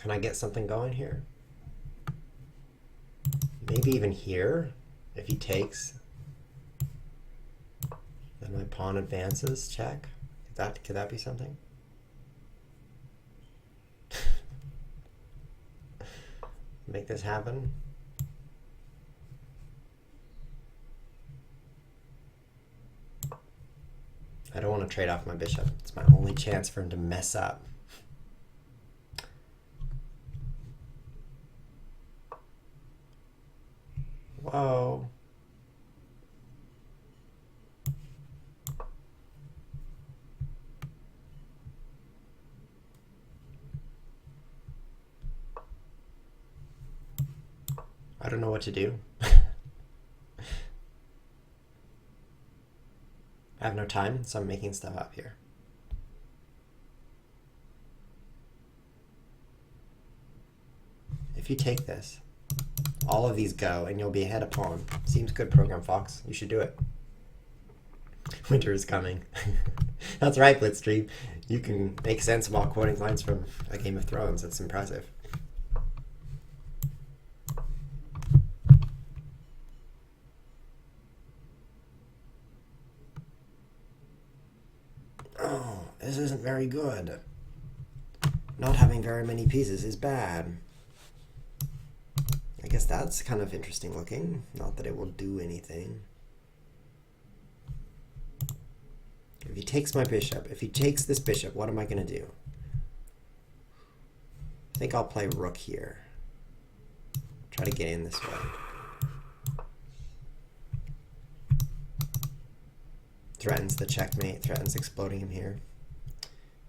Can I get something going here? Maybe even here, if he takes. Then my pawn advances, check. Could that be something? Make this happen. I don't want to trade off my bishop. It's my only chance for him to mess up. Whoa. I don't know what to do. I have no time, so I'm making stuff up here. If you take this, all of these go, and you'll be ahead of pawn. Seems good, Program Fox. You should do it. Winter is coming. That's right, Blitzstream. You can make sense while quoting lines from A Game of Thrones. That's impressive. Oh, this isn't very good. Not having very many pieces is bad. I guess that's kind of interesting looking. Not that it will do anything. If he takes my bishop, if he takes this bishop, what am I going to do? I think I'll play rook here. Try to get in this way. Threatens the checkmate, threatens exploding him here.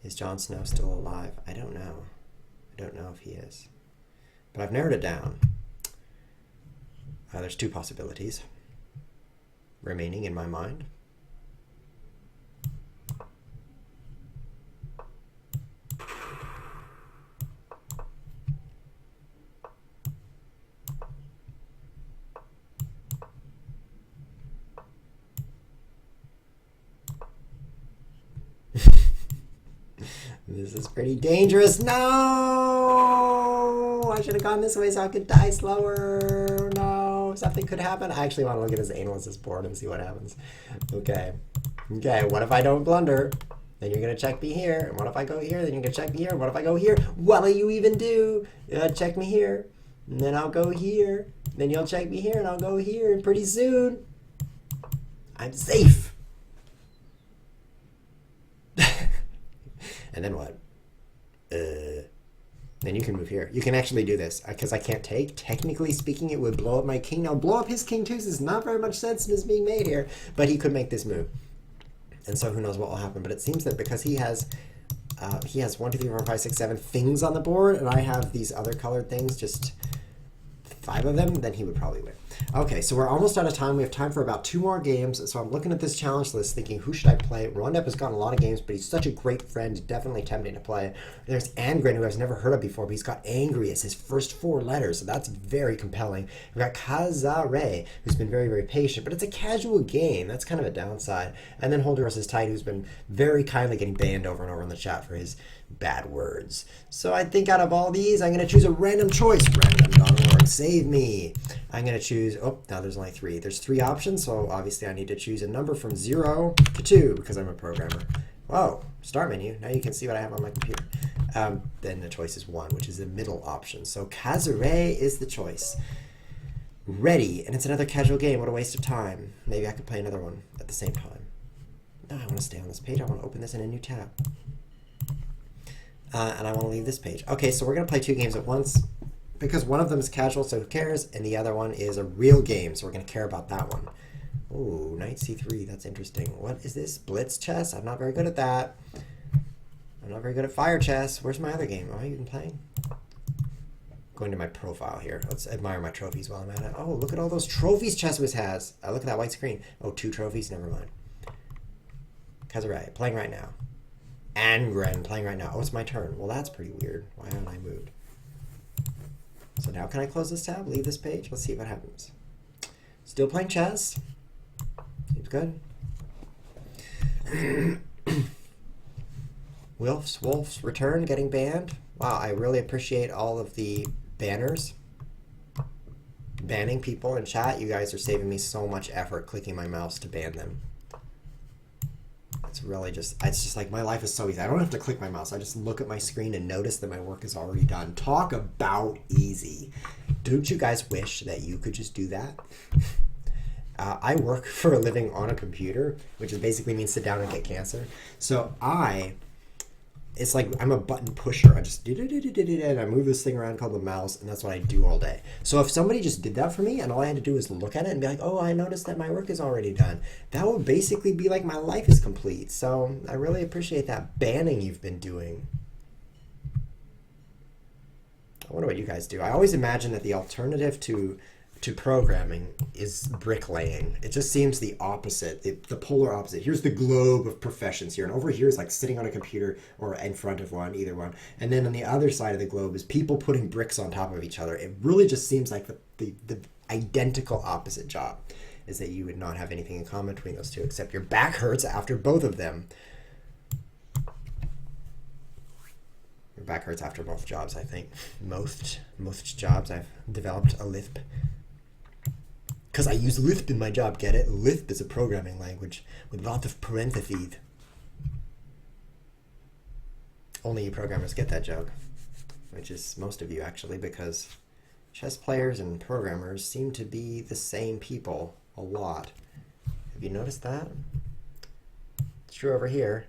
Is Jon Snow still alive? I don't know. I don't know if he is. But I've narrowed it down. There's two possibilities remaining in my mind. This is pretty dangerous. No! I should have gone this way so I could die slower. No, something could happen. I actually want to look at his analysis board and see what happens. Okay. Okay, what if I don't blunder? Then you're going to check me here. And what if I go here? Then you're going to check me here. What if I go here? What'll you even do? Check me here. And then I'll go here. Then you'll check me here and I'll go here. And pretty soon, I'm safe. And then what? Then you can move here. You can actually do this because I can't take. Technically speaking, it would blow up my king. Now, blow up his king too. So there's not very much sense is being made here, but he could make this move. And so who knows what will happen? But it seems that because he has 1, 2, 3, 4, 5, 6, 7 things on the board, and I have these other colored things, just 5 of them, then he would probably win. Okay, so we're almost out of time. We have time for about 2 more games. So I'm looking at this challenge list thinking, who should I play? Rondep has gotten a lot of games, but he's such a great friend. Definitely tempting to play. There's Angren, who I've never heard of before, but he's got angry as his first 4 letters, so that's very compelling. We've got Kazare, who's been very, very patient, but it's a casual game. That's kind of a downside. And then Holder is tight, who's been very kindly getting banned over and over in the chat for his bad words. So I think out of all these, I'm going to choose a random choice. Random.org, save me. I'm going to choose, oh, now there's only 3. There's 3 options, so obviously I need to choose a number from 0 to 2 because I'm a programmer. Whoa, start menu. Now you can see what I have on my computer. Then the choice is 1, which is the middle option. So Kazare is the choice. Ready, and it's another casual game. What a waste of time. Maybe I could play another one at the same time. No, I want to stay on this page. I want to open this in a new tab. And I want to leave this page. Okay, so we're going to play 2 games at once because one of them is casual, so who cares? And the other one is a real game, so we're going to care about that one. Ooh, knight c3. That's interesting. What is this? Blitz chess? I'm not very good at that. I'm not very good at fire chess. Where's my other game? Am I even playing? Going to my profile here. Let's admire my trophies while I'm at it. Oh, look at all those trophies Chesswiz has. Look at that white screen. Oh, 2 trophies? Never mind. Kazare, playing right now. Angren, playing right now. Oh, it's my turn. Well, that's pretty weird. Why haven't I moved? So now can I close this tab? Leave this page? Let's see what happens. Still playing chess. Seems good. Wolf's return, getting banned. Wow, I really appreciate all of the banners. Banning people in chat. You guys are saving me so much effort clicking my mouse to ban them. It's just like my life is so easy. I don't have to click my mouse. I just look at my screen and notice that my work is already done. Talk about easy. Don't you guys wish that you could just do that? I work for a living on a computer, which is basically means sit down and get cancer. So it's like I'm a button pusher. I just and I move this thing around called the mouse, and that's what I do all day. So if somebody just did that for me, and all I had to do is look at it and be like, oh, I noticed that my work is already done, that would basically be like my life is complete. So I really appreciate that banning you've been doing. I wonder what you guys do. I always imagine that the alternative to programming is bricklaying. It just seems the opposite, the polar opposite. Here's the globe of professions here, and over here is like sitting on a computer or in front of one, either one. And then on the other side of the globe is people putting bricks on top of each other. It really just seems like the identical opposite job is that you would not have anything in common between those two, except your back hurts after both of them. Your back hurts after both jobs, I think. Most jobs I've developed a lisp. Because I use Lisp in my job, get it? Lisp is a programming language with lots of parentheses. Only you programmers get that joke, which is most of you actually, because chess players and programmers seem to be the same people a lot. Have you noticed that? It's true over here.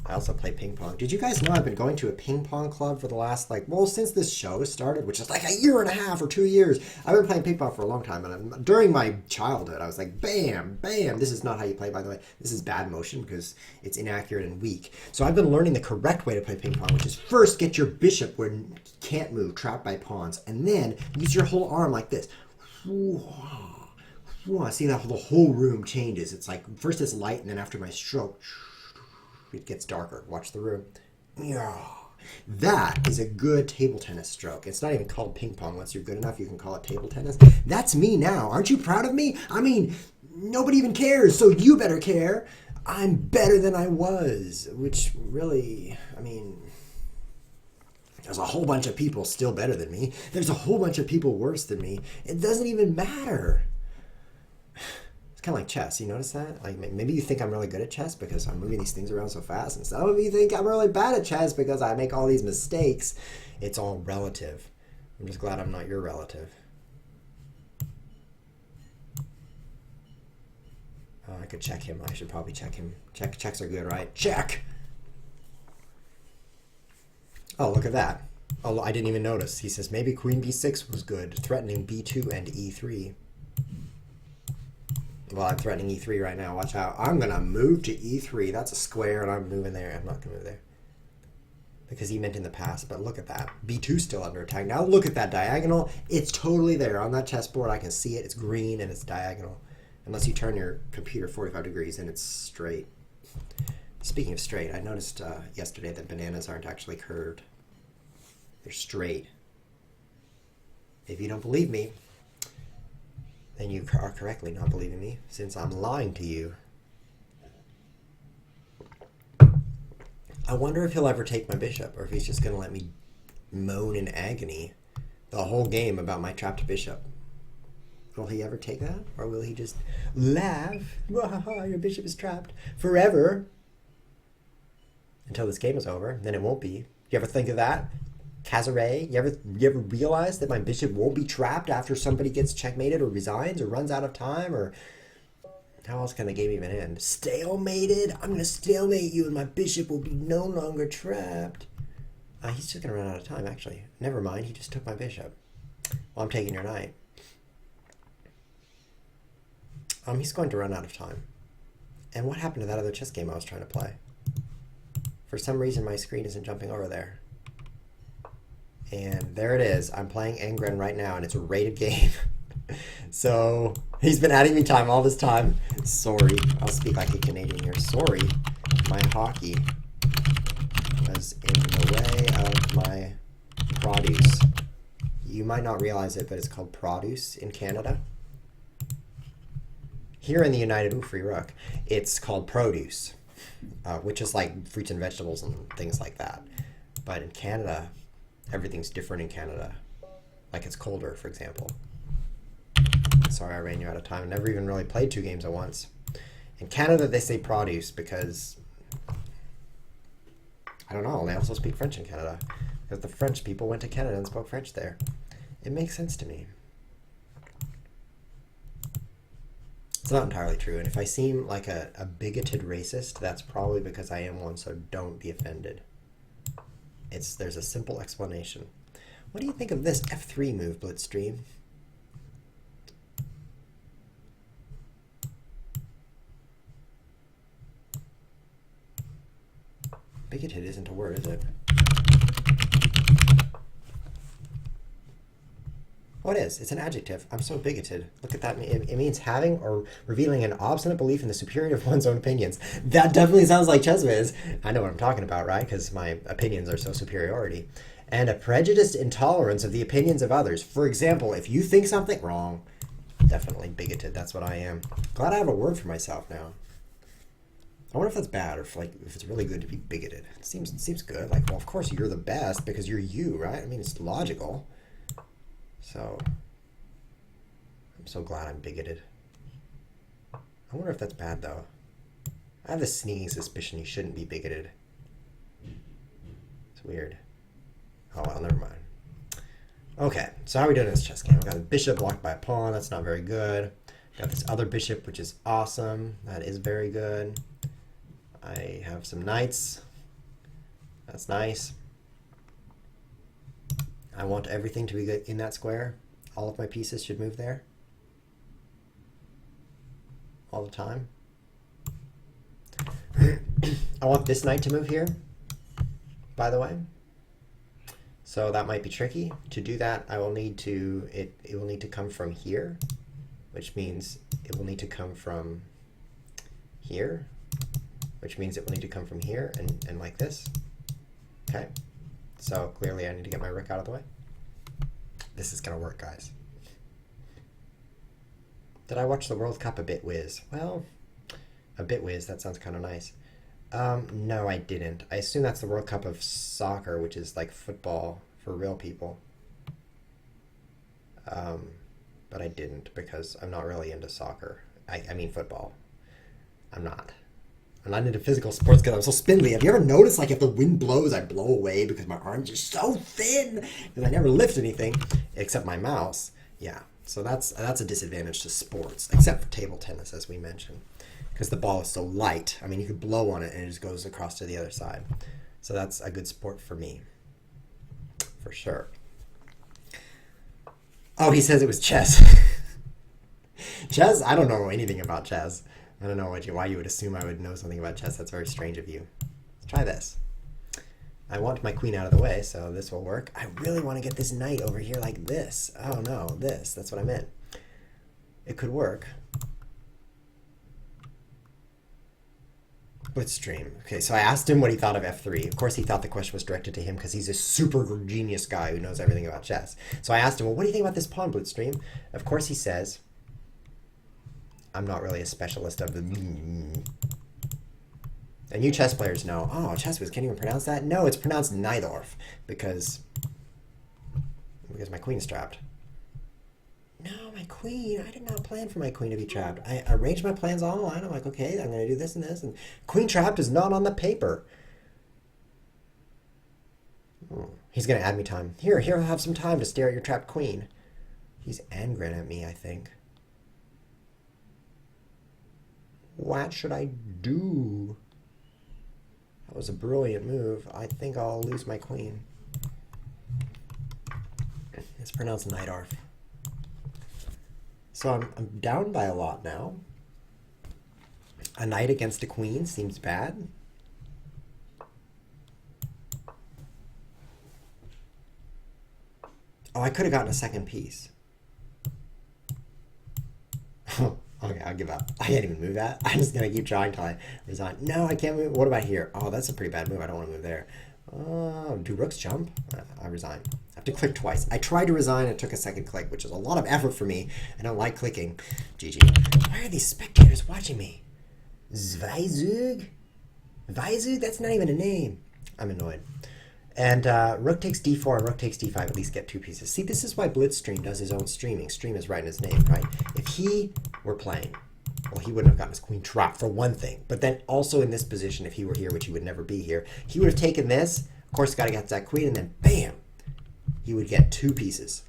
I also play ping pong. Did you guys know I've been going to a ping pong club for the last, since this show started, which is like a year and a half or 2 years. I've been playing ping pong for a long time, and during my childhood, I was like, bam, bam. This is not how you play, by the way. This is bad motion because it's inaccurate and weak. So I've been learning the correct way to play ping pong, which is first get your bishop where you can't move, trapped by pawns, and then use your whole arm like this. See how the whole room changes. It's like, first it's light, and then after my stroke, it gets darker. Watch the room. Yeah. That is a good table tennis stroke. It's not even called ping pong. Once you're good enough, you can call it table tennis. That's me now. Aren't you proud of me? I mean, nobody even cares, so you better care. I'm better than I was, which really, there's a whole bunch of people still better than me. There's a whole bunch of people worse than me. It doesn't even matter. Kind of like chess. You notice that? Like maybe you think I'm really good at chess because I'm moving these things around so fast, and some of you think I'm really bad at chess because I make all these mistakes. It's all relative. I'm just glad I'm not your relative. Oh, I could check him. I should probably check him. Checks are good, right? Check! Oh, look at that. Oh, I didn't even notice. He says maybe queen b6 was good, threatening b2 and e3. Well, I'm threatening e3 right now. Watch out. I'm going to move to e3. That's a square, and I'm moving there. I'm not going to move there. Because he meant in the past, but look at that. b2's still under attack. Now look at that diagonal. It's totally there. On that chessboard, I can see it. It's green, and it's diagonal. Unless you turn your computer 45 degrees, and it's straight. Speaking of straight, I noticed yesterday that bananas aren't actually curved. They're straight. If you don't believe me, then you are correctly not believing me, since I'm lying to you. I wonder if he'll ever take my bishop, or if he's just going to let me moan in agony the whole game about my trapped bishop. Will he ever take that? Or will he just laugh? Your bishop is trapped forever. Until this game is over. Then it won't be. You ever think of that? Cazaret, you ever realize that my bishop won't be trapped after somebody gets checkmated or resigns or runs out of time? Or how else can the game even end? Stalemated? I'm going to stalemate you and my bishop will be no longer trapped. He's just going to run out of time, actually. Never mind, he just took my bishop. Well, I'm taking your knight. He's going to run out of time. And what happened to that other chess game I was trying to play? For some reason, my screen isn't jumping over there. And there it is. I'm playing Engren right now, and it's a rated game. So he's been adding me time all this time. Sorry. I'll speak like a Canadian here. Sorry. My hockey was in the way of my produce. You might not realize it, but it's called produce in Canada. Here in the United Free Rook, it's called produce, which is like fruits and vegetables and things like that. But in Canada, everything's different in Canada. Like it's colder, for example. Sorry, I ran you out of time. I never even really played 2 games at once. In Canada, they say produce because, I don't know, they also speak French in Canada. Because the French people went to Canada and spoke French there. It makes sense to me. It's not entirely true, and if I seem like a bigoted racist, that's probably because I am one, so don't be offended. There's a simple explanation. What do you think of this F3 move, Blitzstream? Bigoted isn't a word, is it? What is? It's an adjective. I'm so bigoted. Look at that. It means having or revealing an obstinate belief in the superiority of one's own opinions. That definitely sounds like Chesviz. I know what I'm talking about, right? Because my opinions are so superiority. And a prejudiced intolerance of the opinions of others. For example, if you think something wrong, definitely bigoted. That's what I am. Glad I have a word for myself now. I wonder if that's bad or if it's really good to be bigoted. It seems good. Like, well, of course you're the best because you're you, right? I mean, it's logical. So, I'm so glad I'm bigoted. I wonder if that's bad, though. I have this sneaking suspicion you shouldn't be bigoted. It's weird. Oh, well, never mind. Okay, so how are we doing in this chess game? I've got a bishop blocked by a pawn. That's not very good. Got this other bishop, which is awesome. That is very good. I have some knights. That's nice. I want everything to be in that square. All of my pieces should move there. All the time. I want this knight to move here, by the way. So that might be tricky. To do that, I will need to, it will need to come from here, which means it will need to come from here, which means it will need to come from here and like this. Okay. So clearly I need to get my rook out of the way. This is going to work, guys. Did I watch the World Cup a bit whiz? Well, a bit whiz, that sounds kind of nice. No, I didn't. I assume that's the World Cup of soccer, which is like football for real people. But I didn't because I'm not really into soccer. I mean football. I'm not into physical sports because I'm so spindly. Have you ever noticed, like, if the wind blows, I blow away because my arms are so thin and I never lift anything except my mouse. Yeah, so that's a disadvantage to sports, except for table tennis, as we mentioned, because the ball is so light. I mean, you could blow on it and it just goes across to the other side. So that's a good sport for me, for sure. Oh, he says it was chess. Chess? I don't know anything about chess. I don't know why you would assume I would know something about chess. That's very strange of you. Let's try this. I want my queen out of the way, so this will work. I really want to get this knight over here like this. Oh no, this. That's what I meant. It could work. Blitzstream. Okay, so I asked him what he thought of F3. Of course, he thought the question was directed to him because he's a super genius guy who knows everything about chess. So I asked him, well, what do you think about this pawn, Blitzstream? Of course, he says, I'm not really a specialist of the... And you chess players know, oh, Chesswiz can't even pronounce that? No, it's pronounced Neidorf because my queen's trapped. No, my queen. I did not plan for my queen to be trapped. I arranged my plans online. I'm like, okay, I'm going to do this and this. And queen trapped is not on the paper. He's going to add me time. Here, I'll have some time to stare at your trapped queen. He's angry at me, I think. What should I do? That was a brilliant move. I think I'll lose my queen. It's pronounced Neidorf. So I'm down by a lot now. A knight against a queen seems bad. Oh, I could have gotten a second piece. Okay, I'll give up. I can't even move that. I'm just going to keep trying until I resign. No, I can't move. What about here? Oh, that's a pretty bad move. I don't want to move there. Oh, do rooks jump? I resign. I have to click twice. I tried to resign. It took a second click, which is a lot of effort for me. I don't like clicking. GG. Why are these spectators watching me? Zweizug? Weizug? That's not even a name. I'm annoyed. And rook takes d4 and rook takes d5, at least get 2 pieces. See, this is why Blitzstream does his own streaming. Stream is right in his name, right? If he were playing, well, he wouldn't have gotten his queen trapped for one thing. But then also in this position, if he were here, which he would never be here, he would have taken this. Of course, got to get that queen, and then bam, he would get 2 pieces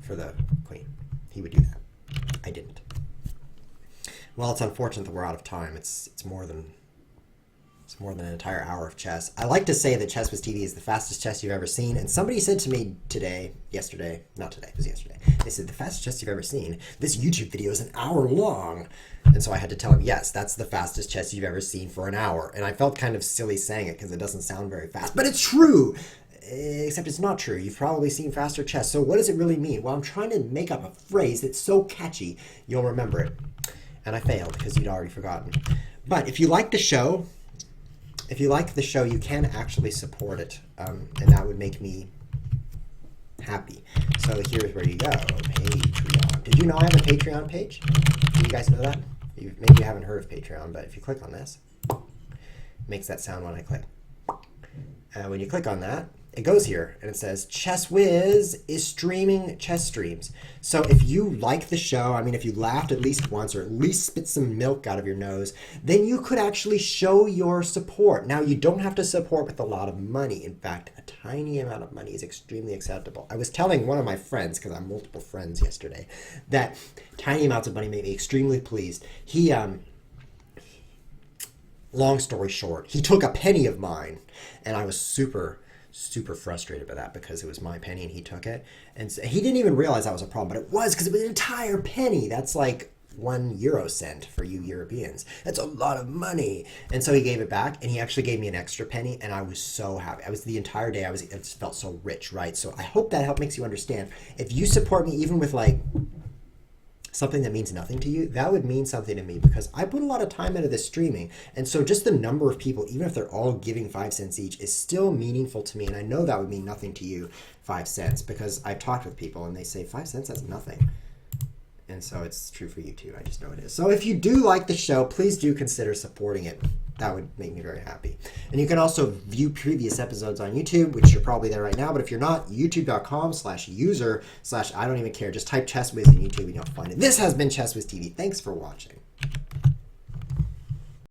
for the queen. He would do that. I didn't. Well, it's unfortunate that we're out of time. It's more than an entire hour of chess. I like to say that Chess with TV is the fastest chess you've ever seen. And somebody said to me yesterday, it was yesterday. They said, the fastest chess you've ever seen. This YouTube video is an hour long. And so I had to tell him, yes, that's the fastest chess you've ever seen for an hour. And I felt kind of silly saying it because it doesn't sound very fast. But it's true. Except it's not true. You've probably seen faster chess. So what does it really mean? Well, I'm trying to make up a phrase that's so catchy, you'll remember it. And I failed because you'd already forgotten. But if you like the show, you can actually support it, and that would make me happy. So here's where you go, Patreon. Did you know I have a Patreon page? Do you guys know that? Maybe you haven't heard of Patreon, but if you click on this, it makes that sound when I click. When you click on that, it goes here, and it says, Chess Whiz is streaming chess streams. So if you like the show, I mean, if you laughed at least once or at least spit some milk out of your nose, then you could actually show your support. Now, you don't have to support with a lot of money. In fact, a tiny amount of money is extremely acceptable. I was telling one of my friends, because I have multiple friends yesterday, that tiny amounts of money made me extremely pleased. Long story short, he took a penny of mine, and I was super frustrated by that because it was my penny and he took it. And so he didn't even realize that was a problem, but it was because it was an entire penny. That's like 1 euro cent for you Europeans. That's a lot of money. And so he gave it back, and he actually gave me an extra penny, and I was so happy. I was the entire day, I just felt so rich, right? So I hope that makes you understand. If you support me even with like something that means nothing to you, that would mean something to me because I put a lot of time into this streaming. And so just the number of people, even if they're all giving 5 cents each, is still meaningful to me. And I know that would mean nothing to you, 5 cents, because I've talked with people and they say 5 cents, that's nothing. And so it's true for you too. I just know it is. So if you do like the show, please do consider supporting it. That would make me very happy. And you can also view previous episodes on YouTube, which you're probably there right now. But if you're not, youtube.com/user/I don't even care. Just type Chess Whiz in YouTube and you'll find it. This has been Chess Whiz TV. Thanks for watching.